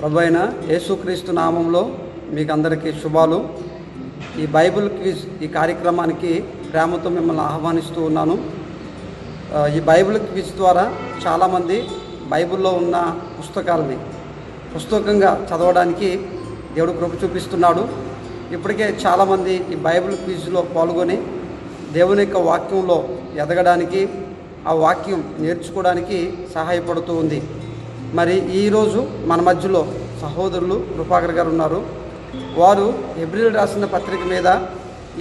ప్రభు అయిన యేసుక్రీస్తు నామంలో మీకు అందరికీ శుభాలు. ఈ బైబిల్ క్విజ్ ఈ కార్యక్రమానికి ప్రేమతో మిమ్మల్ని ఆహ్వానిస్తూ ఉన్నాను. ఈ బైబిల్ క్విజ్ ద్వారా చాలామంది బైబిల్లో ఉన్న పుస్తకంగా చదవడానికి దేవుడు కృప చూపిస్తున్నాడు. ఇప్పటికే చాలామంది ఈ బైబిల్ క్విజ్లో పాల్గొని దేవుని యొక్క వాక్యంలో ఎదగడానికి, ఆ వాక్యం నేర్చుకోవడానికి సహాయపడుతూ ఉంది. మరి ఈరోజు మన మధ్యలో సహోదరులు కృపాకర్ గారు ఉన్నారు. వారు హెబ్రీయులు రాసిన పత్రిక మీద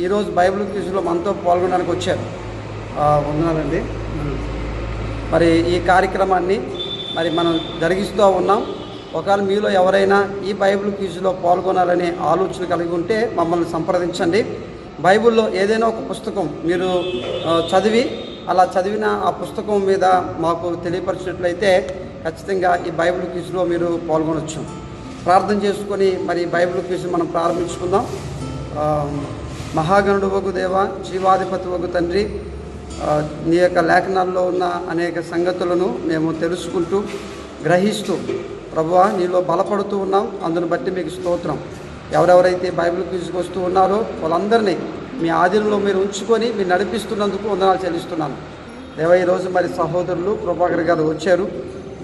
ఈరోజు బైబిల్ క్విజ్లో మనతో పాల్గొనడానికి వచ్చారు. ఉన్నారండి. మరి ఈ కార్యక్రమాన్ని మనం జరిగిస్తూ ఉన్నాం. ఒకవేళ మీలో ఎవరైనా ఈ బైబిల్ క్విజ్లో పాల్గొనాలనే ఆలోచన కలిగి ఉంటే మమ్మల్ని సంప్రదించండి. బైబిల్లో ఏదైనా ఒక పుస్తకం మీరు చదివిన ఆ పుస్తకం మీద మాకు తెలియపరిచినట్లయితే ఖచ్చితంగా ఈ బైబిల్ క్విజ్లో మీరు పాల్గొనవచ్చు. ప్రార్థన చేసుకొని మరి బైబిల్ క్విజ్ మనం ప్రారంభించుకుందాం. మహాగణుడు వగు దేవ, జీవాధిపతి వగు తండ్రి, నీ యొక్క లేఖనాల్లో ఉన్న అనేక సంగతులను మేము తెలుసుకుంటూ గ్రహిస్తూ ప్రభువా నీలో బలపడుతూ ఉన్నాం. అందును బట్టి మీకు స్తోత్రం. ఎవరెవరైతే బైబిల్ క్విజ్కి వస్తూ ఉన్నారో వాళ్ళందరినీ మీ ఆధీనంలో మీరు ఉంచుకొని మీరు నడిపిస్తున్నందుకు వందనాలు చెల్లిస్తున్నాను. దేవ ఈరోజు మరి సహోదరులు కృపాకర్ గారు వచ్చారు.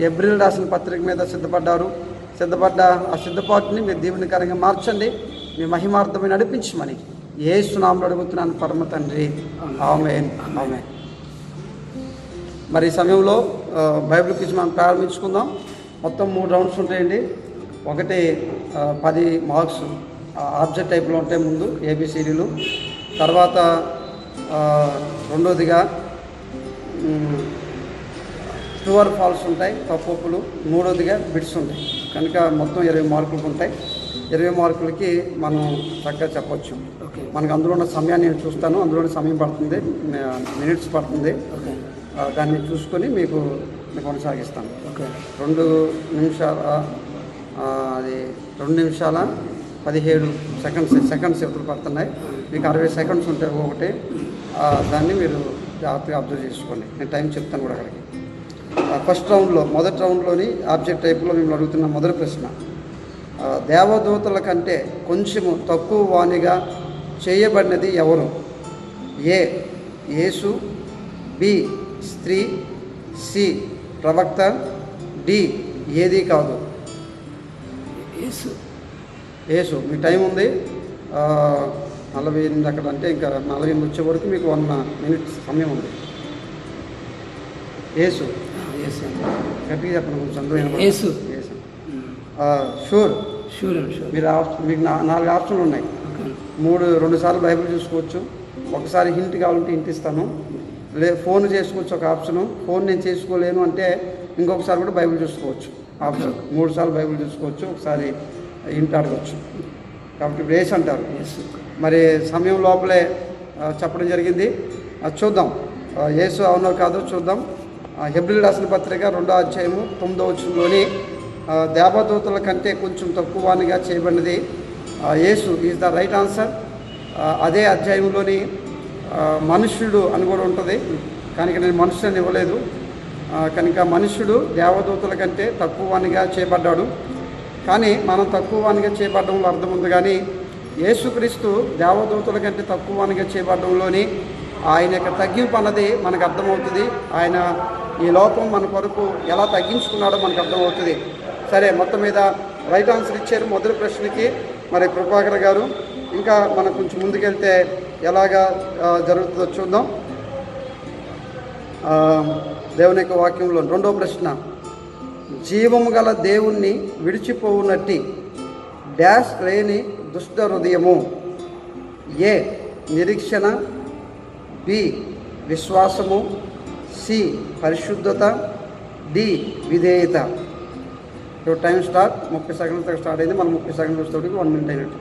హెబ్రీయులు రాసిన పత్రిక మీద సిద్ధపడ్డ ఆ సిద్ధపాటుని మీరు దీవెనకరంగా మార్చండి. మీ మహిమార్థమై నడిపించమని యేసు నామములో అడుగుతున్నాను పరమ తండ్రి, ఆమేన్. ఆమేన్. మరి ఈ సమయంలో బైబిల్ క్విజ్ మనం ప్రారంభించుకుందాం. మొత్తం 3 రౌండ్స్ ఉంటాయండి. ఒకటి 10 మార్క్స్ ఆబ్జెక్ట్ టైప్లో ఉంటాయి. ముందు ఏబిసిడీలు, తర్వాత రెండోదిగా ట్రూ ఆర్ ఫాల్స్ ఉంటాయి, తప్పులు. మూడోదిగా బిట్స్ ఉంటాయి. కనుక మొత్తం 20 మార్కులకు ఉంటాయి. 20 మార్కులకి మనం చక్కగా చెప్పవచ్చు. మనకు అందులో ఉన్న సమయాన్ని నేను చూస్తాను. అందులోని సమయం పడుతుంది, మినిట్స్ పడుతుంది. దాన్ని చూసుకొని మీకు కొనసాగిస్తాను. 2 నిమిషాల 17 సెకండ్స్ ఎప్పుడు పడుతున్నాయి. మీకు 60 సెకండ్స్ ఉంటాయి ఒకటి. దాన్ని మీరు జాగ్రత్తగా అబ్జర్వ్ చేసుకోండి. నేను టైం చెప్తాను కూడా అక్కడికి. మొదటి రౌండ్లోని ఆబ్జెక్ట్ టైప్లో మేము అడుగుతున్న మొదటి ప్రశ్న, దేవదూతల కంటే కొంచెము తక్కువ వాణిగా చేయబడినది ఎవరు? ఏ యేసు, బి స్త్రీ, సి ప్రవక్త, డి ఏది కాదు. యేసు. మీ టైం ఉంది 48 అక్కడ, అంటే ఇంకా 48 వచ్చే వరకు మీకు 1 మినిట్ సమయం ఉంది. యేసు గట్టిగా చెప్పండి, కొంచెం అందరూ. షూర్. మీరు మీకు 4 ఆప్షన్లు ఉన్నాయి. 2 సార్లు బైబిల్ చూసుకోవచ్చు. ఒకసారి హింట్ కావాలంటే హింట్ ఇస్తాను. ఫోన్ చేసుకోవచ్చు ఒక ఆప్షను. ఫోన్ నేను చేసుకోలేను అంటే ఇంకొకసారి కూడా బైబిల్ చూసుకోవచ్చు ఆప్షన్. 3 సార్లు బైబిల్ చూసుకోవచ్చు, ఒకసారి హింట్ అడగవచ్చు. కాబట్టి ఇప్పుడు యేసు అంటారు. మరి సమయం లోపలే చెప్పడం జరిగింది. చూద్దాం యేసు అవునో కాదో చూద్దాం. హెబ్రీయులు రాసిన పత్రిక 2వ అధ్యాయము 9వ వచనంలోని దేవదూతల కంటే కొంచెం తక్కువగా చేయబడినది యేసు ఈజ్ ద రైట్ ఆన్సర్. అదే అధ్యాయంలోని మనుష్యుడు అని కూడా ఉంటుంది, కానీ నేను మనుష్యుని ఇవ్వలేదు. కనుక మనుష్యుడు దేవదూతల కంటే తక్కువగా చేయబడ్డాడు. కానీ మనం తక్కువగా చేయబడడంలో అర్థం ఉంది. కానీ యేసుక్రీస్తు దేవదూతల కంటే తక్కువగా చేయబడడంలోని ఆయన యొక్క తగ్గింపు అన్నది మనకు అర్థమవుతుంది. ఆయన ఈ లోకం మన కొరకు ఎలా తగ్గించుకున్నాడో మనకు అర్థమవుతుంది. సరే, మొత్తం మీద రైట్ ఆన్సర్ ఇచ్చారు మొదటి ప్రశ్నకి మరి కృపాకర్ గారు. ఇంకా మనం కొంచెం ముందుకెళ్తే ఎలాగా జరుగుతుందో చూద్దాం. దేవుని యొక్క వాక్యంలో 2వ ప్రశ్న, జీవము గల దేవుణ్ణి విడిచిపోవునట్టి డాష్ లేని దుష్ట హృదయము? ఏ నిరీక్షణ, బి విశ్వాసము, సి పరిశుద్ధత, డి విధేయత. ఇప్పుడు టైం స్టార్ట్. 30 సెకండ్లతో స్టార్ట్ అయింది. మనం 30 సెకండ్లు వచ్చేటప్పటికి 1 మినిట్ అయినట్టు.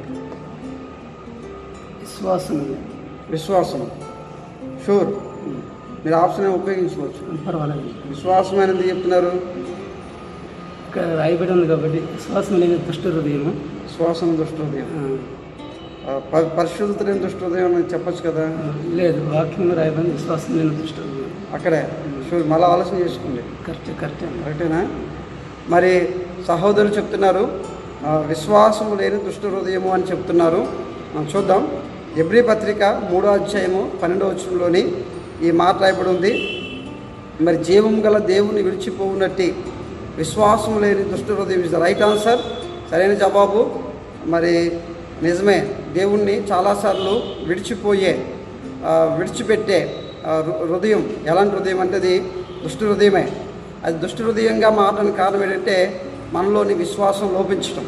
విశ్వాసం. షూర్. మీరు ఆప్షన్ ఉపయోగించుకోవచ్చు, పర్వాలేదు. విశ్వాసం అనేది చెప్తున్నారు, ఇక్కడ రాయబడి ఉంది కాబట్టి విశ్వాసం లేని దుష్ట హృదయం. పరిశుద్ధత లేని దుష్ట హృదయం అని చెప్పచ్చు కదా. లేదు, వాక్యంలో రాయబడి విశ్వాసం లేని దుష్ట హృదయం. అక్కడే మళ్ళీ ఆలోచన చేసుకోండి. కరెక్టేనా? మరి సహోదరులు చెప్తున్నారు విశ్వాసము లేని దుష్ట హృదయము అని చెప్తున్నారు. చూద్దాం. ఎబ్రీ పత్రిక 3వ అధ్యాయము 12వ వచనంలోని ఈ మాట రాయబడి ఉంది. మరి జీవం గల దేవుని విడిచిపోవునట్టి విశ్వాసం లేని దుష్ట హృదయం ఇస్ ద రైట్ ఆన్సర్. సరైన జవాబు. మరి నిజమే, దేవుణ్ణి చాలాసార్లు విడిచిపెట్టే హృదయం ఎలాంటి హృదయం అంటే అది దుష్ట హృదయమే. అది దుష్ట హృదయంగా మారడానికి కారణం ఏంటంటే మనలోని విశ్వాసం లోపించడం.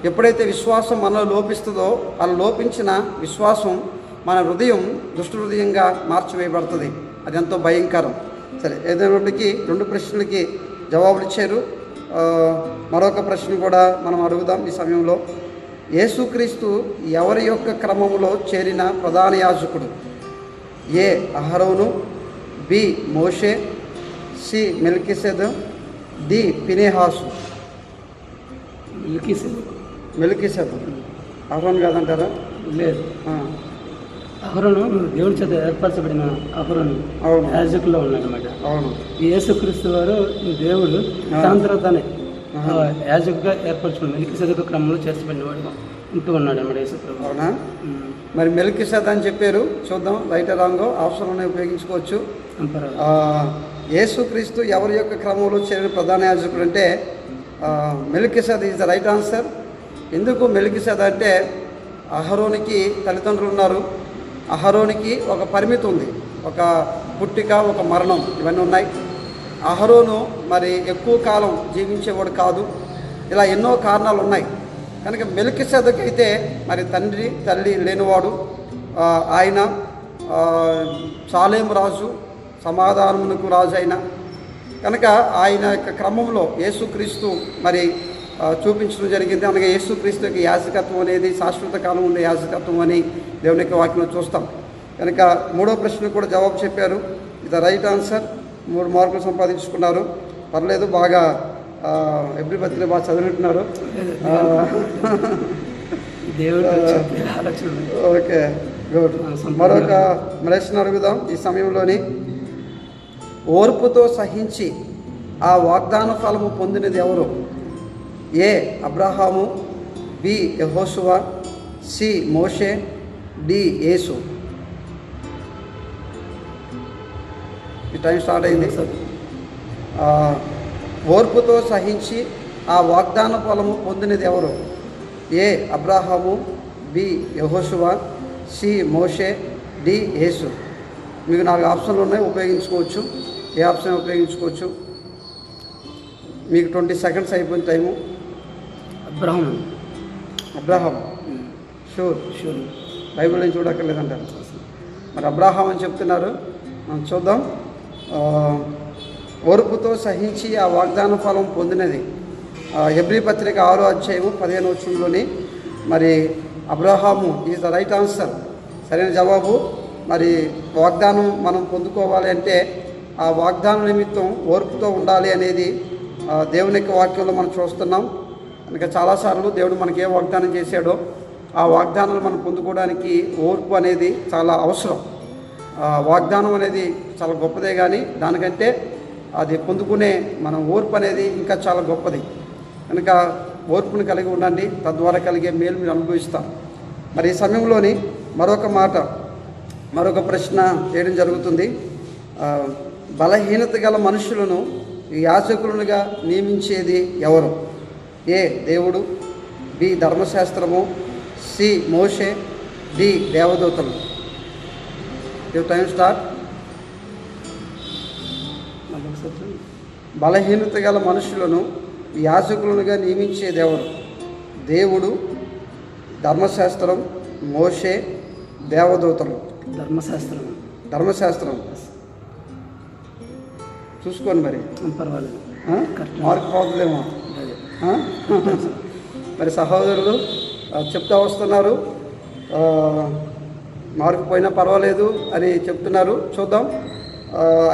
ఎప్పుడైతే విశ్వాసం మనలో లోపిస్తుందో అలా లోపించిన విశ్వాసం మన హృదయం దుష్ట హృదయంగా మార్చివేయబడుతుంది. అది ఎంతో భయంకరం. సరే, ఏదైనప్పటికీ 2 ప్రశ్నలకి జవాబులు ఇచ్చారు. మరొక ప్రశ్న కూడా మనం అడుగుదాం ఈ సమయంలో. యేసుక్రీస్తు ఎవరి యొక్క క్రమంలో చేరిన ప్రధాన యాజకుడు? ఏ అహరోను, బి మోషే, సి మెల్కిసెదెకు, డి ఫినెహాసు. మెల్కిసెదెకు అహరోను కాదంటారా? లేదు, అహరోను దేవుని చేత ఏర్పరచబడిన అహరోను యాజకుల్లో ఉన్నాడు అన్నమాట. అవును. యేసుక్రీస్తు వారు దేవుడు దాని తర్వాతనే యాజకుగా ఏర్పరచుకుని మెల్కిసెదెకు క్రమంలో చేర్చబడినవాడు ఉంటూ ఉన్నాడు అన్నమాట యేసుక్రీస్తు. అవునా? మరి మెల్కిసెదెకు అని చెప్పారు. చూద్దాం రైట్ రాంగో ఆప్షన్లోనే ఉపయోగించుకోవచ్చు. యేసుక్రీస్తు ఎవరి యొక్క క్రమంలో చేరిన ప్రధాన యాజకుడు అంటే మెల్కిసెదెకు ఈజ్ ద రైట్ ఆన్సర్. ఎందుకు మెల్కిసెదెకు అంటే అహరోనికి తల్లిదండ్రులు ఉన్నారు. అహరోనికి ఒక పరిమితి ఉంది, ఒక పుట్టిక, ఒక మరణం, ఇవన్నీ ఉన్నాయి. అహరోను మరి ఎక్కువ కాలం జీవించేవాడు కాదు. ఇలా ఎన్నో కారణాలు ఉన్నాయి. కనుక మెల్కిసెదెకు అయితే మరి తండ్రి తల్లి లేనివాడు. ఆయన సాలేము రాజు, సమాధానమునకు రాజు అయిన కనుక ఆయన యొక్క క్రమంలో యేసుక్రీస్తు మరి చూపించడం జరిగింది. అనగా యేసుక్రీస్తు యొక్క యాజకత్వం అనేది శాశ్వత కాలం ఉండే యాజకత్వం అని దేవుని యొక్క వాక్యంలో చూస్తాం. కనుక 3వ ప్రశ్నకు కూడా జవాబు చెప్పారు. ఇది రైట్ ఆన్సర్. 3 మార్కులు సంపాదించుకున్నారు. పర్లేదు, బాగా ఎబ్రీ పత్రిక బాగా చదివినట్టున్నారు. Okay, good. మరొక ప్రశ్న అడుగుదాం ఈ సమయంలోని. ఓర్పుతో సహించి ఆ వాగ్దాన ఫలము పొందినది ఎవరు? ఏ అబ్రహాము, బి యెహోషువ, సి మోషే, డి యేసు. ఈ టైం స్టార్ట్ అయింది. ఓర్పుతో సహించి ఆ వాగ్దాన ఫలము పొందినది ఎవరు? ఏ అబ్రహాము, బి యెహోషువ, సి మోషే, డి యేసు. మీకు 4 ఆప్షన్లు ఉన్నాయి, ఉపయోగించుకోవచ్చు. ఏ ఆప్షన్ ఉపయోగించుకోవచ్చు. మీకు 20 సెకండ్స్ అయిపోయిన టైము. Abraham sure. బైబిల్ నుంచి చూడక్కర్లేదంటారు. మరి అబ్రహాం అని చెప్తున్నారు. మనం చూద్దాం. ఓర్పుతో సహించి ఆ వాగ్దాన ఫలం పొందినది ఎబ్రీ పత్రిక 6వ అధ్యాయము 15వ వచనంలోని మరి Abraham is the right answer. సరైన జవాబు. మరి వాగ్దానం మనం పొందుకోవాలి అంటే ఆ వాగ్దానం నిమిత్తం ఓర్పుతో ఉండాలి అనేది దేవుని యొక్క వాక్యంలో మనం చూస్తున్నాం. కనుక చాలాసార్లు దేవుడు మనకి ఏ వాగ్దానం చేశాడో ఆ వాగ్దానాలు మనం పొందుకోవడానికి ఓర్పు అనేది చాలా అవసరం. వాగ్దానం అనేది చాలా గొప్పదే, కానీ దానికంటే అది పొందుకునే మనం ఓర్పు అనేది ఇంకా చాలా గొప్పది. కనుక ఓర్పుని కలిగి ఉండండి, తద్వారా కలిగే మేలు మీరు అనుభవిస్తారు. మరి ఈ సమయంలోని మరొక ప్రశ్న చేయడం జరుగుతుంది. బలహీనత గల మనుషులను యాజకులుగా నియమించేది ఎవరు? ఏ దేవుడు, బి ధర్మశాస్త్రము, సి మోషే, డి దేవదూతలు. Time start. బలహీనత గల మనుషులను యాజకులుగా నియమించేది ఎవరు? దేవుడు, ధర్మశాస్త్రం, మోషే, దేవదూతలు. ధర్మశాస్త్రం చూసుకోండి. మరి పర్వాలేదు, మార్కు పోతుందేమో. మరి సహోదరులు చెప్తా వస్తున్నారు, మార్కు పోయినా పర్వాలేదు అని చెప్తున్నారు. చూద్దాం.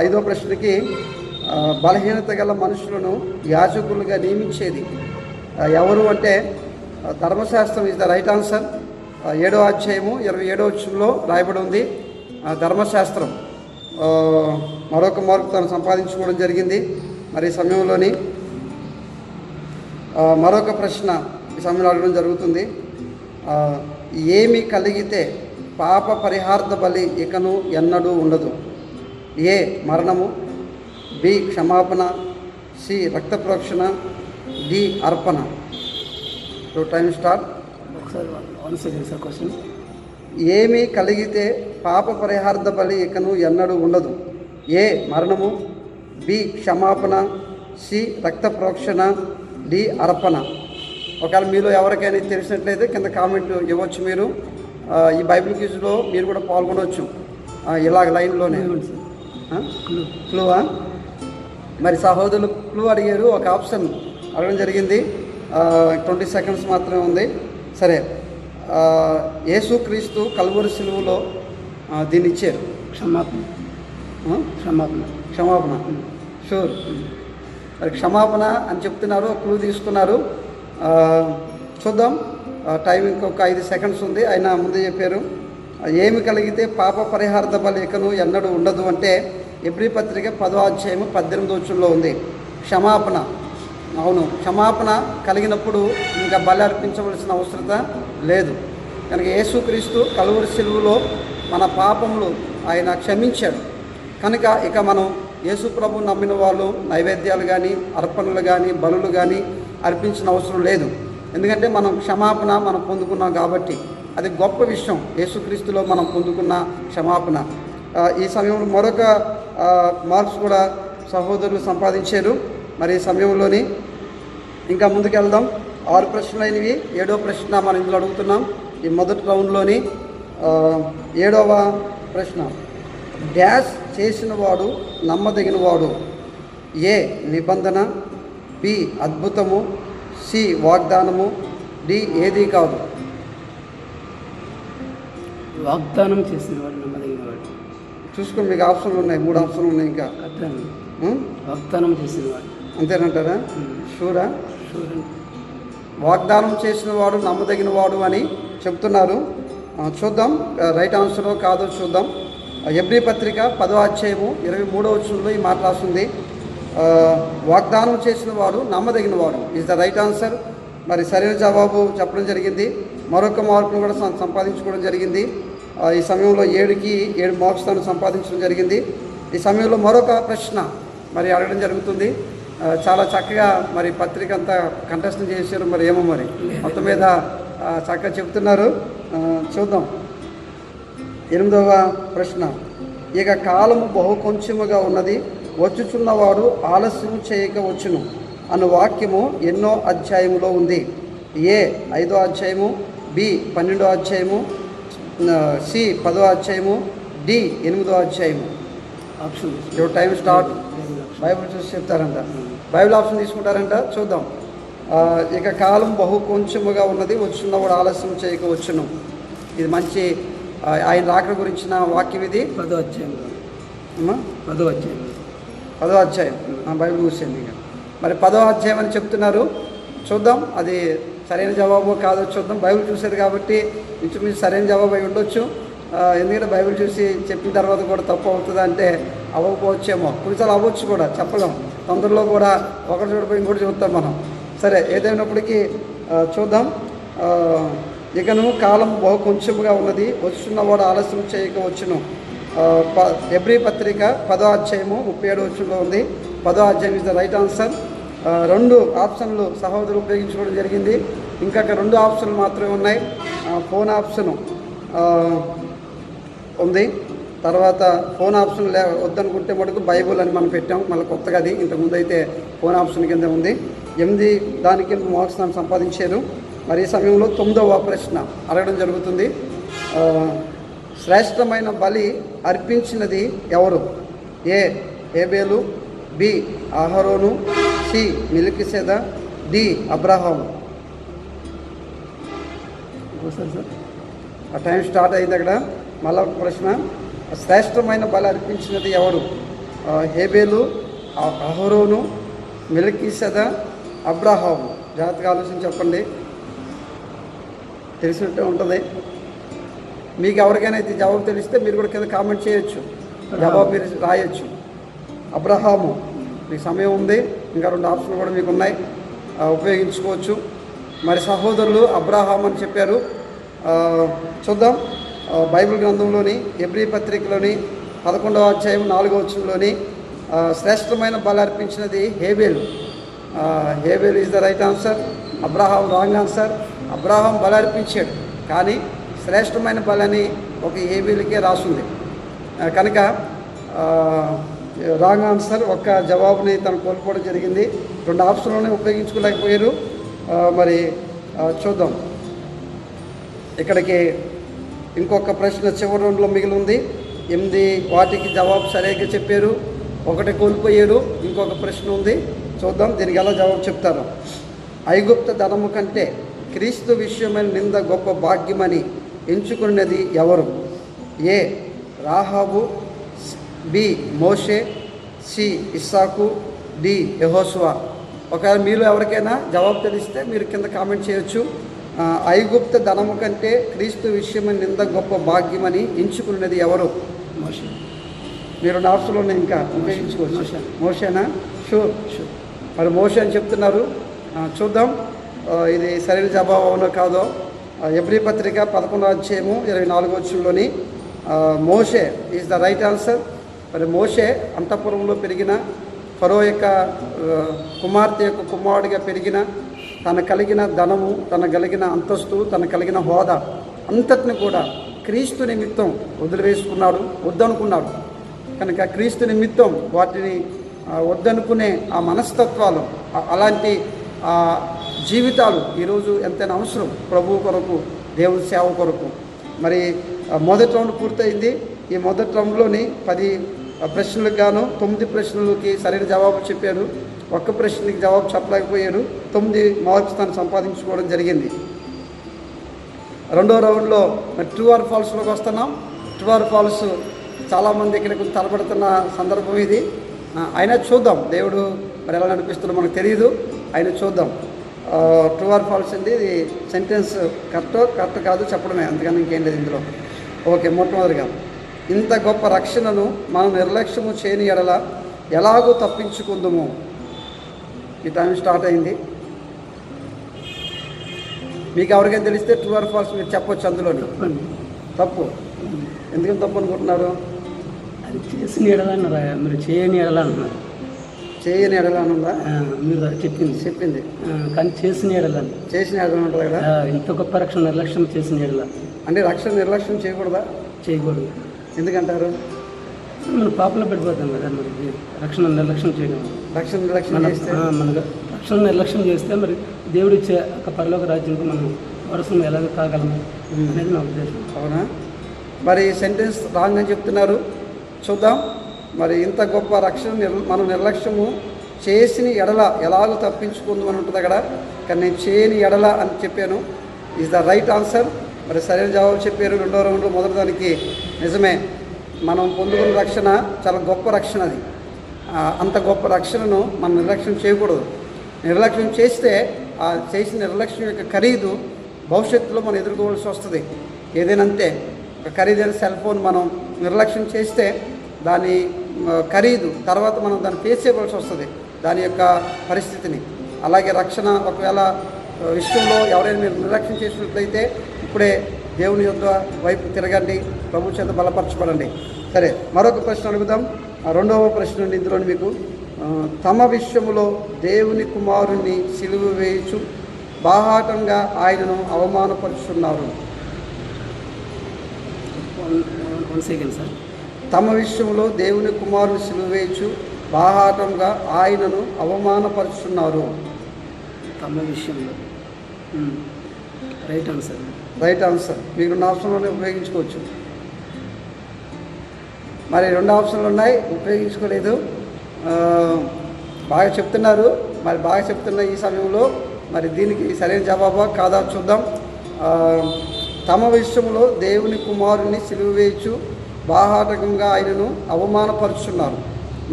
5వ ప్రశ్నకి బలహీనత గల మనుషులను యాజకులుగా నియమించేది ఎవరు అంటే ధర్మశాస్త్రం ఈజ్ ద రైట్ ఆన్సర్. 7వ అధ్యాయము 27వ వచనంలో రాయబడి ఉంది ధర్మశాస్త్రం. మరొక మార్కు తను సంపాదించుకోవడం జరిగింది. మరి ఈ సమయంలోని మరొక ప్రశ్న ఈ సమయంలో అడగడం జరుగుతుంది. ఏమి కలిగితే పాప పరిహార్థ బలి ఇకను ఎన్నడూ ఉండదు? ఏ మరణము, బి క్షమాపణ, సి రక్త ప్రోక్షణ, డి అర్పణ. Time start. ఒకసారి వన్ సెకండ్ సార్ క్వశ్చన్. ఏమి కలిగితే పాప పరిహార్థ బలి ఇకను ఎన్నడూ ఉండదు? ఏ మరణము, బి క్షమాపణ, సి రక్త ప్రోక్షణ, డి అర్పణ. ఒకవేళ మీలో ఎవరికైనా తెలిసినట్లయితే కింద కామెంట్ ఇవ్వచ్చు. మీరు ఈ బైబిల్ క్విజ్లో మీరు కూడా పాల్గొనవచ్చు. ఇలాగ లైన్లోనే క్లూవా? మరి సహోదరులు క్లూ అడిగారు, ఒక ఆప్షన్ అడగడం జరిగింది. 20 సెకండ్స్ మాత్రమే ఉంది. సరే, యేసుక్రీస్తు కల్వరి సిలువలో దీన్ని ఇచ్చారు. క్షమాపణ. క్షమాపణ షూర్. మరి క్షమాపణ అని చెప్తున్నారు, క్లూ తీసుకున్నారు. చూద్దాం. టైం ఇంకొక 5 సెకండ్స్ ఉంది. ఆయన ముందే చెప్పారు ఏమి కలిగితే పాప పరిహార్థ బలి ఇకను ఎన్నడూ ఉండదు అంటే ఎబ్రీ పత్రిక 10వ అధ్యాయము 18వ వచనంలో ఉంది. క్షమాపణ. అవును, క్షమాపణ కలిగినప్పుడు ఇంకా బలి అర్పించవలసిన అవసరత లేదు. కనుక యేసుక్రీస్తు కల్వరి సిలువలో మన పాపములు ఆయన క్షమించాడు. కనుక ఇక మనం యేసు ప్రభు నమ్మిన వాళ్ళు నైవేద్యాలు కానీ అర్పణలు కానీ బలులు కానీ అర్పించిన అవసరం లేదు. ఎందుకంటే మనం క్షమాపణ మనం పొందుకున్నాం కాబట్టి అది గొప్ప విషయం. యేసుక్రీస్తులో మనం పొందుకున్న క్షమాపణ. ఈ సమయంలో మరొక మార్క్స్ కూడా సహోదరులు సంపాదించారు. మరి ఈ సమయంలోని ఇంకా ముందుకెళ్దాం. 6 ప్రశ్నలు అయినవి. 7వ ప్రశ్న మనం ఇందులో అడుగుతున్నాం. ఈ మొదటి రౌండ్లోని 7వ ప్రశ్న, డ్యాష్ చేసిన వాడు నమ్మదగిన వాడు? ఏ నిబంధన, బి అద్భుతము, సి వాగ్దానము, డి ఏది కాదు. వాగ్దానం చేసిన వాడు నమ్మదగిన వాడు. చూసుకుని మీకు ఆప్షన్లు ఉన్నాయి, 3 ఆప్షన్లు ఉన్నాయి. ఇంకా వాగ్దానం చేసిన వాడు అంతేనంటారా? షూరా? షూర్. వాగ్దానం చేసిన వాడు నమ్మదగిన వాడు అని చెప్తున్నారు. చూద్దాం రైట్ ఆన్సరో కాదో చూద్దాం. ఎబ్రీ పత్రిక 10వ అధ్యాయము 23వ వచనంలో ఈ మాట రాస్తుంది. వాగ్దానం చేసిన వాడు నమ్మదగిన వాడు ఈజ్ ద రైట్ ఆన్సర్. మరి సరైన జవాబు చెప్పడం జరిగింది. మరొక మార్కును కూడా సంపాదించుకోవడం జరిగింది. ఈ సమయంలో 7కి 7 మార్క్స్ తను సంపాదించడం జరిగింది. ఈ సమయంలో మరొక ప్రశ్న మరి అడగడం జరుగుతుంది. చాలా చక్కగా మరి పత్రిక అంతా కంటెస్టెంట్ చేశారు. మరి ఏమో మరి మొత్తం మీద చక్కగా చెప్తున్నారు. చూద్దాం. 8వ ప్రశ్న, ఇక కాలము బహు కొంచెముగా ఉన్నది, వచ్చుచున్నవాడు ఆలస్యం చేయక వచ్చును అన్న వాక్యము ఎన్నో అధ్యాయములో ఉంది? ఏ 5వ అధ్యాయము, బి 12వ అధ్యాయము, సి 10వ అధ్యాయము, డి 8వ అధ్యాయము. Option time start. బైబిల్ చూసి చెప్తారంట, బైబిల్ ఆప్షన్ తీసుకుంటారంట. చూద్దాం. ఇక కాలం బహు కొంచెముగా ఉన్నది, వచ్చున్నవాడు ఆలస్యం చేయక వచ్చును. ఇది మంచి ఆయన రాకడ గురించిన వాక్యం. ఇది 10వ అధ్యాయం. 10వ అధ్యాయం బైబిల్ చూసింది. ఇక మరి 10వ అధ్యాయం అని చెప్తున్నారు. చూద్దాం అది సరైన జవాబు కాదో చూద్దాం. బైబిల్ చూసేది కాబట్టి ఇంచుమించు సరైన జవాబు అయి ఉండొచ్చు. ఎందుకంటే బైబిల్ చూసి చెప్పిన తర్వాత కూడా తప్పు అవుతుందా అంటే అవ్వకపోవచ్చేమో, కొన్నిసార్లు అవ్వచ్చు కూడా, చెప్పలేం. తొందరలో కూడా ఒకటి చూడపోయి ఇంకోటి చూస్తాం మనం. సరే, ఏదైనప్పటికీ చూద్దాం. ఇకను కాలం బహు కొంచెముగా ఉన్నది, వచ్చున్నవాడు ఆలస్యం చేయక వచ్చును. ఎబ్రీ పత్రిక 10వ అధ్యాయము 37వ వచనంలో ఉంది. 10వ అధ్యాయం ఇస్ ద రైట్ ఆన్సర్. 2 ఆప్షన్లు సహోదరులు ఉపయోగించుకోవడం జరిగింది. ఇంకా 2 ఆప్షన్లు మాత్రమే ఉన్నాయి. ఫోన్ ఆప్షను ఉంది. తర్వాత ఫోన్ ఆప్షన్ వద్దనుకుంటే మటుకు బైబుల్ అని మనం పెట్టాం. మళ్ళీ కొత్తగా అది, ఇంతకుముందు అయితే ఫోన్ ఆప్షన్ కింద ఉంది. 8 దానికి మార్క్స్ దాన్ని సంపాదించారు. మరి ఈ సమయంలో 9వ ప్రశ్న అడగడం జరుగుతుంది. శ్రేష్టమైన బలి అర్పించినది ఎవరు? ఏ హేబేలు, బి అహరోను, సి మెల్కీసెద, డి అబ్రహాము. ఆ టైం స్టార్ట్ అయింది అక్కడ. మళ్ళా ఒక ప్రశ్న, శ్రేష్టమైన బలి అర్పించినది ఎవరు? హేబేలు, అహరోను, మెల్కీసెద, అబ్రహాము. జాగ్రత్తగా ఆలోచించి చెప్పండి, తెలిసినట్టే ఉంటుంది. మీకు ఎవరికైనా అయితే జవాబు తెలిస్తే మీరు కూడా కింద కామెంట్ చేయొచ్చు, జవాబు మీరు రాయొచ్చు. అబ్రహాము. మీకు సమయం ఉంది, ఇంకా 2 ఆప్షన్లు కూడా మీకు ఉన్నాయి. ఉపయోగించుకోవచ్చు. మరి సహోదరులు అబ్రాహాం అని చెప్పారు. చూద్దాం బైబిల్ గ్రంథంలోని హెబ్రీ పత్రికలోని 11వ అధ్యాయం 4వ వచనంలోని శ్రేష్టమైన బలి అర్పించినది హేబేలు. Abel is the right answer, Abraham wrong answer. Abraham బలి అర్పించాడు, కానీ శ్రేష్టమైన బలి అని ఒక హేబేలుకే రాసుంది కనుక రాంగ్ ఆన్సర్. ఒక్క జవాబుని తను కోల్పోవడం జరిగింది. 2 ఆప్షన్లోనే ఉపయోగించుకోలేకపోయారు. మరి చూద్దాం, ఇక్కడికి ఇంకొక ప్రశ్న చివరి రౌండ్లో మిగిలి ఉంది. 8 వాటికి జవాబు సరిగ్గా చెప్పారు, 1 కోల్పోయారు. ఇంకొక ప్రశ్న ఉంది, చూద్దాం దీనికి ఎలా జవాబు చెప్తారు. ఐగుప్త ధనము కంటే క్రీస్తు విషయమైన నింద గొప్ప భాగ్యమని ఎంచుకున్నది ఎవరు? ఏ రాహాబు, బి మోషే, సి ఇస్సాకు, డి యెహోషువ. ఒకవేళ మీలో ఎవరికైనా జవాబు తెలిస్తే మీరు కింద కామెంట్ చేయొచ్చు. ఐగుప్త ధనము కంటే క్రీస్తు విషయమైన నింద గొప్ప భాగ్యమని ఎంచుకున్నది ఎవరు? మోషే. మీరు 2 ఆప్షన్లో ఇంకా ఉపయోగించుకోవచ్చు. మోషేనా? షూర్. మరి మోషే అని చెప్తున్నారు. చూద్దాం ఇది సరైన జవాబు అవునో కాదో. హెబ్రీ పత్రిక 11వ అధ్యాయము 24వ వచనంలోని మోషే ఈజ్ ద రైట్ ఆన్సర్. మరి మోషే అంతఃపురంలో పెరిగిన ఫరో యొక్క కుమార్తె యొక్క కుమారుడిగా పెరిగిన, తన కలిగిన ధనము, తన కలిగిన అంతస్తు, తన కలిగిన హోదా అంతటిని కూడా క్రీస్తు నిమిత్తం వదిలివేసుకున్నాడు, వద్దనుకున్నాడు. కనుక క్రీస్తు నిమిత్తం వాటిని వద్దనుకునే ఆ మనస్తత్వాలు, అలాంటి జీవితాలు ఈరోజు ఎంతైనా అవసరం ప్రభువు కొరకు, దేవుని సేవ కొరకు. మరి మొదటి రౌండ్ పూర్తయింది. ఈ మొదటి రౌండ్లోని 10 ప్రశ్నలకు గాను 9 ప్రశ్నలకి సరైన జవాబు చెప్పారు. 1 ప్రశ్నకి జవాబు చెప్పలేకపోయారు. 9 మార్క్స్ తను సంపాదించుకోవడం జరిగింది. రెండో రౌండ్లో ట్రూ ఆర్ ఫాల్స్లోకి వస్తున్నాం. ట్రూ ఆర్ ఫాల్స్ చాలామంది ఇక్కడ కొంచెం తలపడుతున్న సందర్భం ఇది. అయినా చూద్దాం, దేవుడు మరి ఎలా నడిపిస్తుందో మనకు తెలియదు. అయినా చూద్దాం. ట్రూ ఆర్ ఫాల్స్ అండి. ఇది సెంటెన్స్ కరెక్ట్ కాదు చెప్పడమే, అంతకన్నా ఇంకేం లేదు ఇందులో. ఓకే, మొట్టమొదటిగా ఇంత గొప్ప రక్షణను మనం నిర్లక్ష్యము చేయని ఎడల ఎలాగో తప్పించుకుందాము. ఈ టైం స్టార్ట్ అయింది. మీకు ఎవరికైనా తెలిస్తే ట్రూ ఆర్ ఫాల్స్ మీరు చెప్పొచ్చు. అందులోని తప్పు ఎందుకని తప్పు అనుకుంటున్నారు? అది చేసిన ఎడలన్నారా, మీరు చేయని ఎడల అంటున్నారు. చేయని ఎడల అని ఉందా? మీరు చెప్పింది కానీ చేసిన ఎడల ఉంటుంది కదా. ఇంత గొప్ప రక్షణ నిర్లక్ష్యం చేసిన ఎడల అంటే రక్షణ నిర్లక్ష్యం చేయకూడదా? చేయకూడదు. ఎందుకంటారు? మనం పాపలో పడిపోతాం కదా. మరి రక్షణ నిర్లక్ష్యం చేయడం, రక్షణ నిర్లక్ష్యం చేస్తే మనకు రక్షణ నిర్లక్ష్యం చేస్తే మరి దేవుడు ఇచ్చే ఒక పరలోక రాజ్యంకు మనం వరుసను ఎలాగ కాగలము అనేది నా ఉద్దేశం. అవునా? మరి సెంటెన్స్ రాంగ్ అని చెప్తున్నారు. చూద్దాం. మరి ఇంత గొప్ప రక్షణ మనం నిర్లక్ష్యము చేసిన ఎడల ఎలాగో తప్పించుకుందాం అని ఉంటుంది అక్కడ. కానీ నేను చేయని ఎడల అని చెప్పాను. Is the right answer. మరి సరైన జవాబు చెప్పారు. రెండో రౌండ్లో మొదటి దానికి నిజమే, మనం పొందుకున్న రక్షణ చాలా గొప్ప రక్షణ. అది అంత గొప్ప రక్షణను మనం నిర్లక్ష్యం చేయకూడదు. నిర్లక్ష్యం చేస్తే ఆ చేసిన నిర్లక్ష్యం యొక్క ఖరీదు భవిష్యత్తులో మనం ఎదుర్కోవాల్సి వస్తుంది. ఏదైనా అంతే. ఒక ఖరీదైన సెల్ ఫోన్ మనం నిర్లక్ష్యం చేస్తే దాని ఖరీదు తర్వాత మనం దాన్ని పే చేయవలసి వస్తుంది, దాని యొక్క పరిస్థితిని. అలాగే రక్షణ ఒకవేళ విషయంలో ఎవరైనా మీరు నిర్లక్ష్యం చేసినట్లయితే ఇప్పుడే దేవుని యొక్క వైపు తిరగండి, ప్రభు చేత బలపరచబడండి. సరే, మరొక ప్రశ్న అడుగుదాం. రెండవ ప్రశ్న నుండి ఇందులోని మీకు తమ విషయంలో దేవుని కుమారుణ్ణి సిలువ వేయుచు బాహాటంగా ఆయనను అవమానపరుచున్నారు. సార్, తమ విషయంలో దేవుని కుమారుని సిలువ వేయుచు బాహాటంగా ఆయనను అవమానపరుచున్నారు. తమ విషయంలో రైట్ ఆన్సర్. Right answer. మీకు 2 ఆప్షన్లోనే ఉపయోగించుకోవచ్చు. మరి 2 ఆప్షన్లు ఉన్నాయి, ఉపయోగించుకోలేదు. బాగా చెప్తున్నారు. మరి బాగా చెప్తున్న ఈ సమయంలో మరి దీనికి సరైన జవాబా కాదా చూద్దాం. తమ విషయంలో దేవుని కుమారుని సిలువ వేయచ్చు బాహాటకంగా ఆయనను అవమానపరుచున్నారు.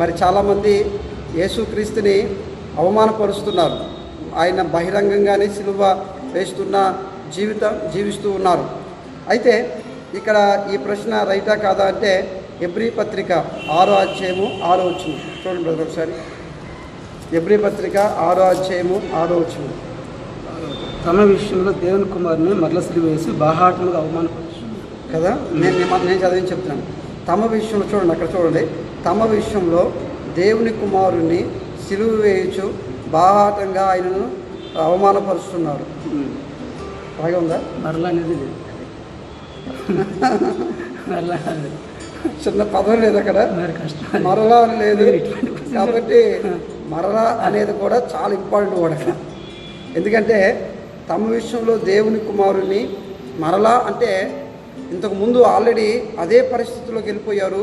మరి చాలామంది యేసుక్రీస్తుని అవమానపరుస్తున్నారు. ఆయన బహిరంగంగానే సిలువ వేస్తున్న జీవితం జీవిస్తూ ఉన్నారు. అయితే ఇక్కడ ఈ ప్రశ్న రైటా కాదా అంటే హెబ్రీ పత్రిక 6వ అధ్యాయము 6వ వచనం చూడండి బ్రదర్ ఒకసారి. ఎబ్రీ పత్రిక 6వ అధ్యాయము 6వ వచనం. తమ విషయంలో దేవుని కుమారుని మరల సిలువ వేసి బాహాటముగా అవమానపరుచున్నారు కదా. నేను చదివి చెప్తున్నాను. తమ విషయంలో చూడండి, అక్కడ చూడండి. తమ విషయంలో దేవుని కుమారుని సిలువ వేయచ్చు బాహాటంగా ఆయనను అవమానపరుస్తున్నారు. అలాగే ఉందా? మరలా అనేది లేదు. మరలా చిన్న పదం లేదు అక్కడ, మరి కష్టం. మరలా అని లేదు. కాబట్టి మరలా అనేది కూడా చాలా ఇంపార్టెంట్ వర్డ్ అక్కడ. ఎందుకంటే తమ విషయంలో దేవుని కుమారుని మరలా అంటే ఇంతకుముందు ఆల్రెడీ అదే పరిస్థితుల్లోకి వెళ్ళిపోయారు.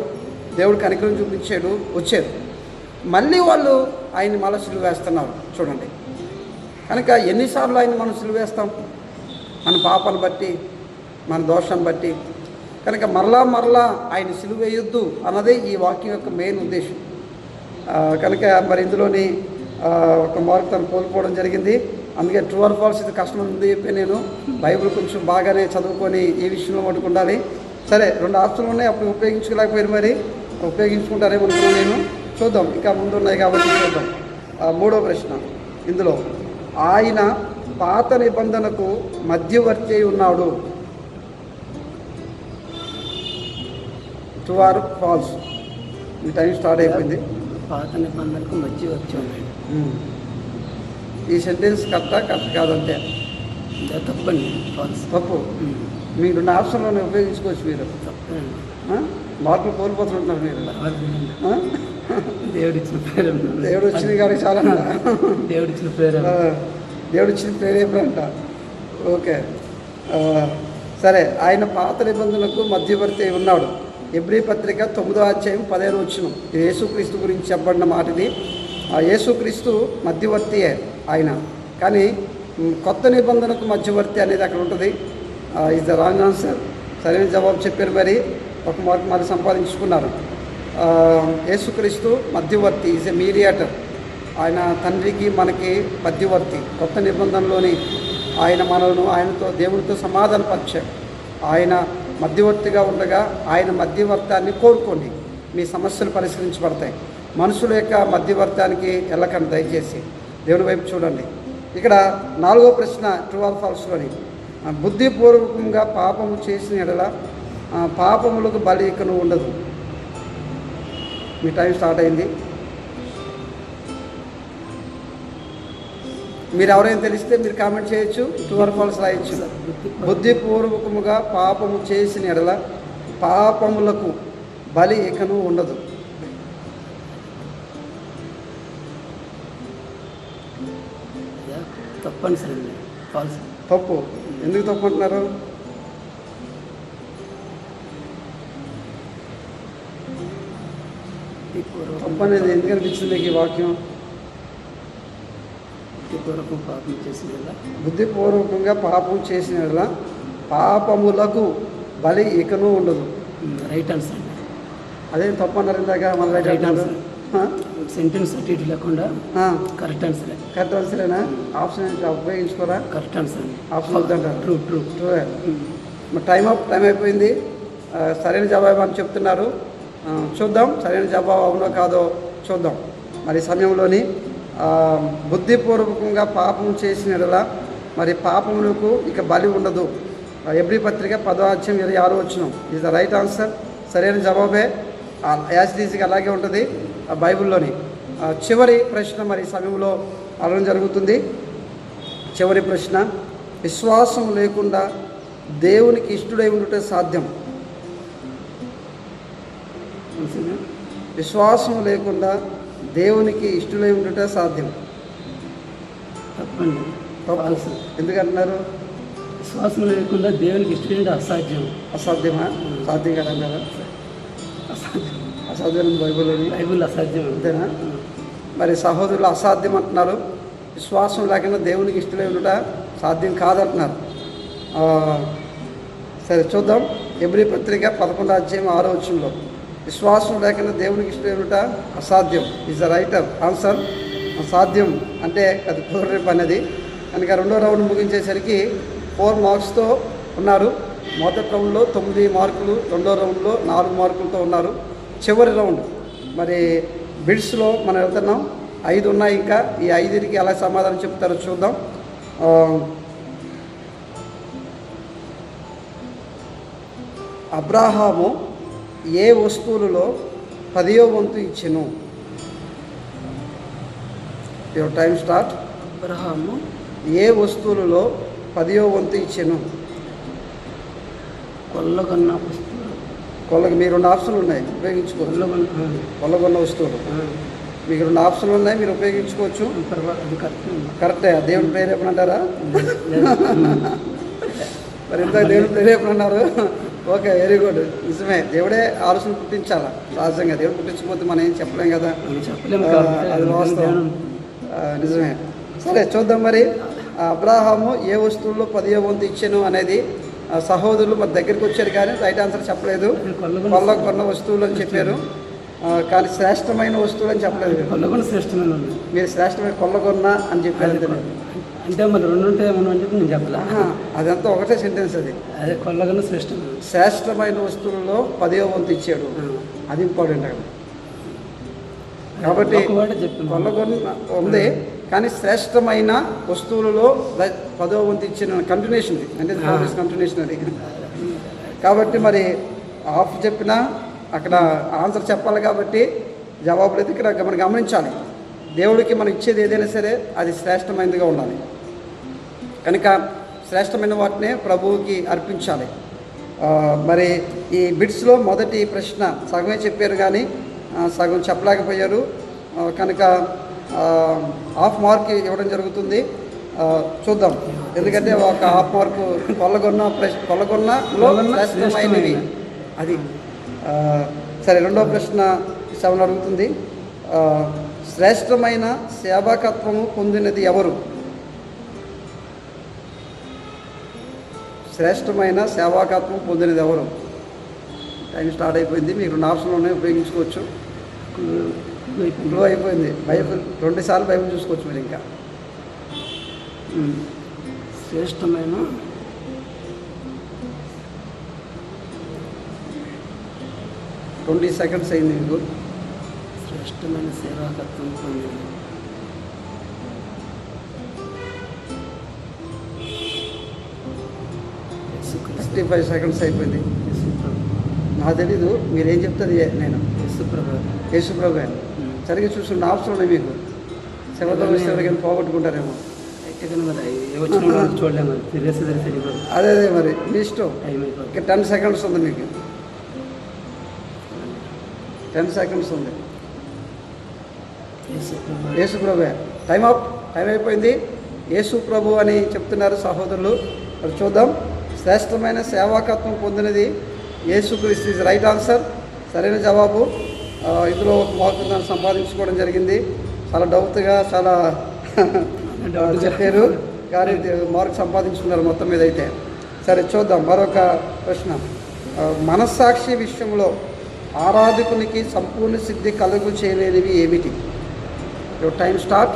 దేవుడు కనికరం చూపించాడు, వచ్చారు. మళ్ళీ వాళ్ళు ఆయన్ని మళ్ళీ సిలువ వేస్తున్నారు. చూడండి, కనుక ఎన్నిసార్లు ఆయన మనం సిలువ వేస్తాం? మన పాపాన్ని బట్టి, మన దోషాన్ని బట్టి. కనుక మరలా ఆయన సిలువ వేయొద్దు అన్నదే ఈ వాక్యం యొక్క మెయిన్ ఉద్దేశం. కనుక మరి ఇందులోని ఒక మార్క్ తను కోల్పోవడం జరిగింది. అందుకే ట్రూ ఆర్ ఫాల్స్ ఇది కష్టం ఉంది చెప్పి నేను బైబిల్ కొంచెం బాగానే చదువుకొని ఈ విషయంలో మటుకు ఉండాలి. సరే, 2 ఆప్షన్లు ఉన్నాయి, అప్పుడు ఉపయోగించుకోలేకపోయారు. మరి ఉపయోగించుకుంటారేమో అనుకున్నాను నేను. చూద్దాం, ఇంకా ముందు ఉన్నాయి కాబట్టి చూద్దాం. 3వ ప్రశ్న ఇందులో, ఆయన పాత నిబంధనకు మధ్యవర్తి అయి ఉన్నాడు. True or false? ఈ టైం స్టార్ట్ అయిపోయింది. పాత నిబంధనకు మధ్యవర్తి ఉన్నాడు. ఈ సెంటెన్స్ కరెక్ట్ కాదంటే తప్పండి, ఫాల్స్. తప్పు. మీకు 2 ఆప్షన్లను ఉపయోగించుకోవచ్చు. మీరు మార్కులు కోల్పోతుంటున్నారు మీరు. దేవుడిచ్చిన ప్రేరణ. దేవుడు వచ్చింది కానీ చాలా దేవుడిచ్చిన ప్రేరణ. దేవుడిచ్చిన ప్రేరేపణ అంట. ఓకే, సరే. ఆయన పాత నిబంధనలకు మధ్యవర్తి అయి ఉన్నాడు. ఎబ్రీ పత్రిక 9వ అధ్యాయం 15వ వచనం. ఇది యేసుక్రీస్తు గురించి చెప్పబడిన మాట. ఇది యేసుక్రీస్తు మధ్యవర్తియే ఆయన, కానీ కొత్త నిబంధనకు మధ్యవర్తి అనేది అక్కడ ఉంటుంది. Is the wrong answer. సరైన జవాబు చెప్పారు. మరి ఒక మార్క్ మరి సంపాదించుకున్నారు. యేసుక్రీస్తు మధ్యవర్తి, ఈజ్ ఎ మీడియేటర్. ఆయన తండ్రికి మనకి మధ్యవర్తి. కొత్త నిబంధనలోని ఆయన మనలను ఆయనతో దేవునితో సమాధానపరిచారు. ఆయన మధ్యవర్తిగా ఉండగా ఆయన మధ్యవర్తాన్ని కోరుకోండి, మీ సమస్యలు పరిష్కరించబడతాయి. మనుషుల యొక్క మధ్యవర్తానికి వెళ్ళకండి దయచేసి. దేవుని వైపు చూడండి. ఇక్కడ 4వ ప్రశ్న ట్రూ ఆర్ ఫాల్స్లోని, బుద్ధిపూర్వకంగా పాపము చేసిన ఎడల పాపములకు బలి ఇకను ఉండదు. మీ టైం స్టార్ట్ అయింది. మీరు ఎవరైనా తెలిస్తే మీరు కామెంట్ చేయొచ్చు, ట్రూ ఆర్ ఫాల్స్ రాయొచ్చు. బుద్ధిపూర్వకముగా పాపము చేసిన ఎడల పాపములకు బలి ఇకను ఉండదు. తప్పనిసరి ఫాల్స్. తప్పు. ఎందుకు తప్పు అంటున్నారు? తప్పు అనేది ఎందుకు అనిపించింది మీకు ఈ వాక్యం? బుద్ధిపూర్వకంగా పాపం చేసిన పాపములకు బలి ఇకను ఉండదు. Right answer. అదేం తప్పు అన్నారు ఇందాక. మన రైట్ ఆన్సర్. సెంటెన్స్ అటు ఇటు లేకుండా కరెక్ట్ ఆన్సర్. కరెక్ట్ ఆన్సరేనా? ఆప్షన్ ఉపయోగించుకోరా? Correct answer. ఆప్షన్ వద్దంటారు. True true true. మరి టైం అయిపోయింది. సరైన జవాబు అని చెప్తున్నారు. చూద్దాం సరైన జవాబు అవునో కాదో చూద్దాం. మరి సమయంలోని బుద్ధిపూర్వకంగా పాపం చేసిన ఎడల మరి పాపములకు ఇక బలి ఉండదు. ఎబ్రీ పత్రిక 10వ అధ్యాయం 26వ వచనం ఈజ్ ద రైట్ ఆన్సర్. సరైన జవాబే. యాజ్ ఈజీగా అలాగే ఉంటుంది బైబిల్లోని. చివరి ప్రశ్న మరి సమయంలో అడగడం జరుగుతుంది. చివరి ప్రశ్న, విశ్వాసం లేకుండా దేవునికి ఇష్టడై ఉండుట సాధ్యం? విశ్వాసం లేకుండా దేవునికి ఇష్టడై ఉండుట సాధ్యం? తప్పండి. తప్పు. ఎందుకంటున్నారు? విశ్వాసం లేకుండా దేవునికి ఇష్టం అసాధ్యం. అసాధ్యమా? సాధ్యం కదన్నారా? అసాధ్యం. అసాధ్యం బైబిల్ అసాధ్యం. అంతేనా? మరి సహోదరులు అసాధ్యం అంటున్నారు. విశ్వాసం లేకుండా దేవునికి ఇష్టమై ఉండుట సాధ్యం కాదంటున్నారు. సరే చూద్దాం. ఎబ్రీ పత్రిక 11వ అధ్యాయం 6వ వచనంలో విశ్వాసం లేకుండా దేవునికి ఇష్టమై ఉండుట అసాధ్యం ఈజ్ ద రైట్ ఆన్సర్. సాధ్యం అంటే అది కుదరని పని అది. కనుక 2వ రౌండ్ ముగించేసరికి 4 మార్క్స్తో ఉన్నారు. మొదటి రౌండ్లో 9 మార్కులు, 2వ రౌండ్లో 4 మార్కులతో ఉన్నారు. చివరి రౌండ్ మరి బిడ్స్లో మనం వెళ్తున్నాం. 5 ఉన్నాయి. ఇంకా ఈ 5కి ఎలా సమాధానం చెప్తారో చూద్దాం. అబ్రాహాము ఏ వస్తువులలో 10వ వంతు ఇచ్చెను? Your time start. అబ్రహాము ఏ వస్తువులలో 10వ వంతు ఇచ్చెను? కొల్లగొన్న వస్తువులు. కొల్లకి మీ 2 ఆప్షన్లు ఉన్నాయి, ఉపయోగించుకోవచ్చు. కొల్లగొన్న వస్తువులు మీకు 2 ఆప్షన్లు ఉన్నాయి, మీరు ఉపయోగించుకోవచ్చు. అది కరెక్టే. దేవుని ప్రేరేపణ అంటారా? మరి ఇంత దేవుని ప్రేరేపణ అన్నారు. Okay, very good. నిజమే, దేవుడే ఆలోచన పుట్టించాలా. సహజంగా దేవుడు పుట్టించకపోతే మనం ఏం చెప్పలేం కదా, అది వాస్తవం. నిజమే. సరే చూద్దాం. మరి అబ్రాహాము ఏ వస్తువుల్లో 10వ వంతు ఇచ్చాను అనేది సహోదరులు మరి దగ్గరికి వచ్చారు, కానీ రైట్ ఆన్సర్ చెప్పలేదు. కొన్న వస్తువులు అని చెప్పారు, కానీ శ్రేష్టమైన వస్తువులు అని చెప్పలేదు. కొల్లగొన్న శ్రేష్టమైన మీరు శ్రేష్టమైన కొల్లగొన్న అని చెప్పారు. అంటే మరి 2 ఉంటాయి మనం అని చెప్పి నేను చెప్పలే. అదంతా ఒకటే సెంటెన్స్. అది అదే కొల్లగొన్న శ్రేష్టమైన వస్తువులలో 10వ వంతు ఇచ్చాడు. అది ఇంపార్టెంట్ అక్కడ. కాబట్టి కొల్లగొన్న ఉంది, కానీ శ్రేష్టమైన వస్తువులలో 10వ వంతు ఇచ్చిన కంటిన్యూషన్, అంటే కంటిన్యూషన్ అది. కాబట్టి మరి ఆఫ్ చెప్పినా అక్కడ ఆన్సర్ చెప్పాలి, కాబట్టి జవాబులు అయితే ఇక్కడ మనం గమనించాలి. దేవుడికి మనం ఇచ్చేది ఏదైనా సరే అది శ్రేష్టమైనదిగా ఉండాలి. కనుక శ్రేష్టమైన వాటినే ప్రభువుకి అర్పించాలి. మరి ఈ బిట్స్లో మొదటి ప్రశ్న సగమే చెప్పారు, కానీ సగం చెప్పలేకపోయారు. కనుక హాఫ్ మార్క్ ఇవ్వడం జరుగుతుంది. చూద్దాం, ఎందుకంటే ఒక హాఫ్ మార్కు కొల్లగొన్నలో శ్రేష్టమైనవి అది. సరే, రెండవ ప్రశ్న 7 అడుగుతుంది. శ్రేష్టమైన సేవకత్వము పొందినది ఎవరు? శ్రేష్టమైన సేవాకత్వం పొందినది ఎవరు? టైం స్టార్ట్ అయిపోయింది. మీకు 2 ఆప్షన్లు ఉన్నాయి, ఉపయోగించుకోవచ్చు. క్లూ అయిపోయింది. బైబిల్ 2 సార్లు బైబిల్ చూసుకోవచ్చు మీరు. ఇంకా శ్రేష్టమైన 20 సెకండ్స్ అయింది మీకు. శ్రేష్టమైన సేవాకత్వం పొందింది 65 సెకండ్స్ అయిపోయింది. నాకు తెలీదు, మీరేం చెప్తుంది నేను యేసుప్రభు. సరిగ్గా చూసుకున్న ఆప్షన్ ఉన్నాయి మీకు. సెవెంత్ కానీ పోగొట్టుకుంటారేమో. చూడలేము. అదే మరి మీ ఇష్టం. ఇంకా 10 సెకండ్స్ ఉంది మీకు. 10 సెకండ్స్ ఉంది. యేసుప్రభు. టైం అయిపోయింది. యేసుప్రభు అని చెప్తున్నారు సహోదరులు. మరి చూద్దాం. శ్రేష్టమైన సేవాకత్వం పొందినది యేసుక్రీస్తు ఇస్ రైట్ ఆన్సర్, సరైన జవాబు. ఇందులో మార్కు సంపాదించుకోవడం జరిగింది. చాలా డౌట్గా చాలా చెప్పారు, కానీ మార్క్ సంపాదించుకున్నారు మొత్తం మీద అయితే. సరే చూద్దాం. మరొక ప్రశ్న. మనస్సాక్షి విషయంలో ఆరాధకునికి సంపూర్ణ సిద్ధి కలుగు చేయలేనివి ఏమిటి? Your time start.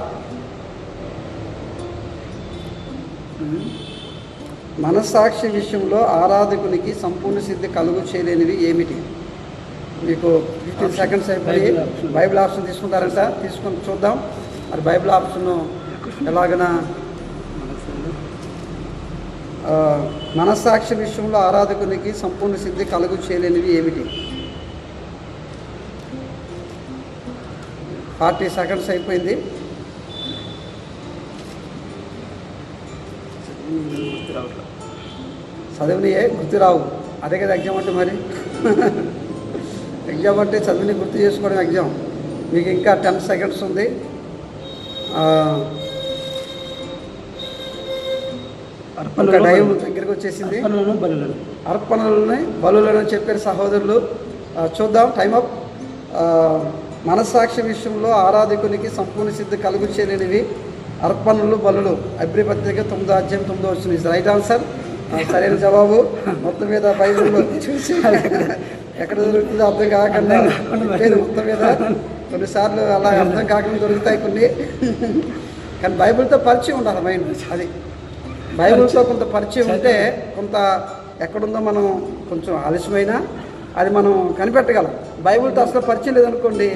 మనస్సాక్షి విషయంలో ఆరాధకునికి సంపూర్ణ సిద్ధి కలుగు చేయలేనివి ఏమిటి? మీకు 15 సెకండ్స్ అయిపోయి బైబిల్ ఆప్షన్ తీసుకుంటారంట. తీసుకొని చూద్దాం మరి బైబిల్ ఆప్షన్ ఎలాగైనా. మనస్సాక్షి విషయంలో ఆరాధకునికి సంపూర్ణ సిద్ధి కలుగు చేయలేనివి ఏమిటి? 40 సెకండ్స్ అయిపోయింది. చదివినయే గుర్తురావు. అదే కదా ఎగ్జామ్ అంటే. మరి ఎగ్జామ్ అంటే చదివిని గుర్తు చేసుకోవడం ఎగ్జామ్. మీకు ఇంకా 10 సెకండ్స్ ఉంది. టైం దగ్గరికి వచ్చేసింది. అర్పణలని బలులని చెప్పారు సహోదరులు. చూద్దాం. Time up. మనస్సాక్షి విషయంలో ఆరాధకునికి సంపూర్ణ సిద్ధి కలుగు చేయలేనివి అర్పణలు బలులు. అబ్రి పత్రిక 9వ అధ్యాయం 9వ వచనం ఇస్ రైట్ ఆన్సర్, సరైన జవాబు. మొత్తం మీద బైబిల్లో చూసి ఎక్కడ దొరుకుతుందో అర్థం కాకుండా చెప్పేది. మొత్తం మీద కొన్నిసార్లు అలా అర్థం కాకుండా దొరుకుతాయి కొన్ని. కానీ బైబిల్తో పరిచయం ఉండాలి మైండ్. అది బైబిల్తో కొంత పరిచయం ఉంటే కొంత ఎక్కడుందో మనం కొంచెం ఆలస్యమైనా అది మనం కనిపెట్టగలం. బైబిల్తో అసలు పరిచయం లేదనుకోండి,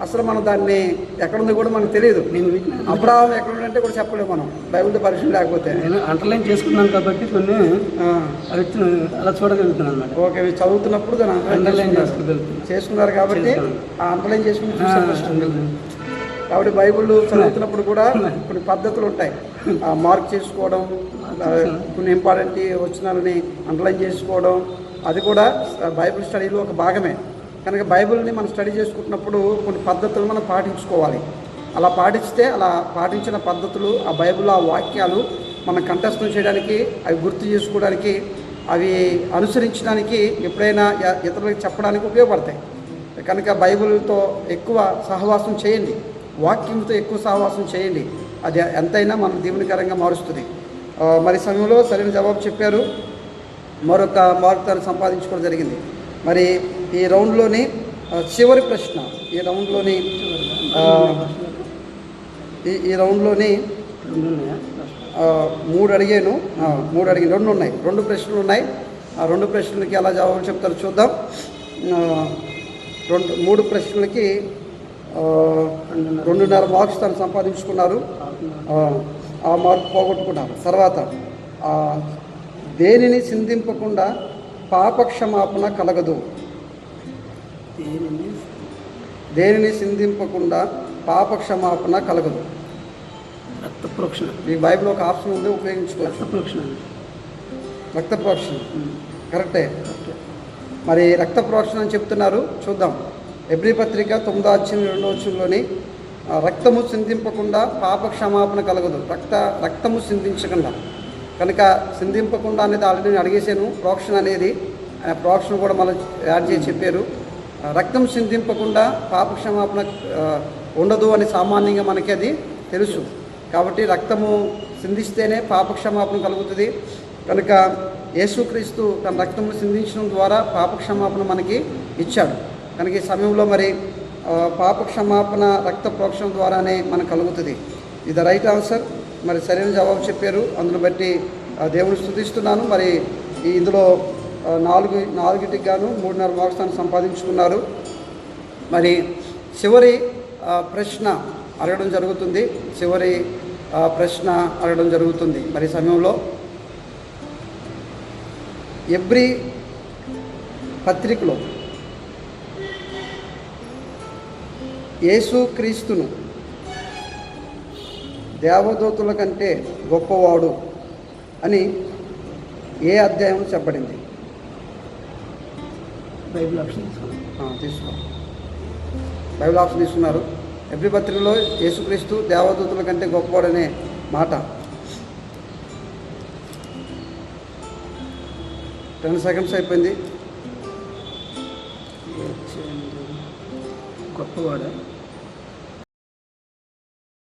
అసలు మనం దాన్ని ఎక్కడుంది కూడా మనకు తెలియదు. నేను వీటిని అబ్రాహాం ఎక్కడుందంటే కూడా చెప్పలేము మనం బైబిల్తో పరిచయం లేకపోతే. నేను అండర్లైన్ చేసుకున్నాను కాబట్టి కొన్ని ఆ, అవి అలా చూడగలుగుతున్నాను అనమాట. ఓకే, ఇవి చదువుతున్నప్పుడు దాన్ని అండర్లైన్ చేసుకున్నారు కాబట్టి చేసుకున్నాను. ఆ అండర్లైన్ చేసుకుని చూసారు ఫస్ట్. కాబట్టి బైబిల్ చదువుతున్నప్పుడు కూడా కొన్ని పద్ధతులు ఉంటాయి. మార్క్ చేసుకోవడం, కొన్ని ఇంపార్టెంట్ వచనాలని అండర్లైన్ చేసుకోవడం, అది కూడా బైబిల్ స్టడీలో ఒక భాగమే. కనుక బైబిల్ని మనం స్టడీ చేసుకుంటున్నప్పుడు కొన్ని పద్ధతులు మనం పాటించుకోవాలి. అలా పాటిస్తే అలా పాటించిన పద్ధతులు, ఆ బైబిల్ ఆ వాక్యాలు మనం కంఠస్థం చేయడానికి, అవి గుర్తు చేసుకోవడానికి, అవి అనుసరించడానికి, ఎప్పుడైనా ఇతరులకు చెప్పడానికి ఉపయోగపడతాయి. కనుక బైబిల్తో ఎక్కువ సహవాసం చేయండి, వాక్యంతో ఎక్కువ సహవాసం చేయండి. అది ఎంతైనా మనం దీవెనకరంగా మారుస్తుంది. మరి సమయంలో సరైన జవాబు చెప్పారు. మరొక మార్క్ తను సంపాదించుకోవడం జరిగింది. మరి ఈ రౌండ్లోని చివరి ప్రశ్న, ఈ రౌండ్లోని మూడు అడిగాను, రెండు ఉన్నాయి, 2 ప్రశ్నలు ఉన్నాయి. ఆ 2 ప్రశ్నలకి ఎలా జవాబు చెప్తారో చూద్దాం. 3 ప్రశ్నలకి 2.5 మార్క్స్ తను సంపాదించుకున్నారు. ఆ మార్క్ పోగొట్టుకున్నారు. తర్వాత దేనిని సింధింపకుండా పాపక్షమాపణ కలగదు. దేనిని సింధింపకుండా పాపక్షమాపణ కలగదు. రక్త ప్రోక్షణ. ఈ బైబిల్ ఒక ఆప్షన్ ఉంది, ఉపయోగించుకోవచ్చు. రక్త ప్రోక్షణ కరెక్టే. మరి రక్త ప్రోక్షణ అని చెప్తున్నారు, చూద్దాం. ఎబ్రీ పత్రిక 9వ అధ్యాయం 2వ వచనంలోని రక్తము సింధింపకుండా పాప క్షమాపణ కలగదు. రక్తము సింధించకుండా, కనుక సింధింపకుండా అనేది ఆల్రెడీ నేను అడిగేశాను. ప్రోక్షణ అనేది, ప్రోక్షణ కూడా మళ్ళీ యాడ్ చేసి చెప్పారు. రక్తం సింధింపకుండా పాప క్షమాపణ ఉండదు అని సామాన్యంగా మనకి అది తెలుసు. కాబట్టి రక్తము సింధిస్తేనే పాప క్షమాపణ కలుగుతుంది. కనుక యేసుక్రీస్తు తన రక్తమును సింధించడం ద్వారా పాప క్షమాపణ మనకి ఇచ్చాడు. కనుక ఈ సమయంలో మరి పాప క్షమాపణ రక్త ప్రోక్షణ ద్వారానే మనకు కలుగుతుంది. ఇది రైట్ ఆన్సర్. మరి సరైన జవాబు చెప్పారు. అందును బట్టి దేవుని స్తుతిస్తున్నాను. మరి ఇందులో 4కి గాను 3.5 మార్క్స్ సంపాదించుకున్నారు. మరి చివరి ప్రశ్న అడగడం జరుగుతుంది. మరి సమయంలో ఎబ్రీ పత్రికలో యేసుక్రీస్తును దేవదూతుల కంటే గొప్పవాడు అని ఏ అధ్యాయం చెప్పబడింది? బైబిల్ ఆప్షన్ బైబిల్ ఆప్షన్ తీసుకున్నారు. ఎబ్రీ పత్రికలో యేసుక్రీస్తు దేవదూతుల కంటే గొప్పవాడనే మాట. 10 సెకండ్స్ అయిపోయింది. గొప్పవాడు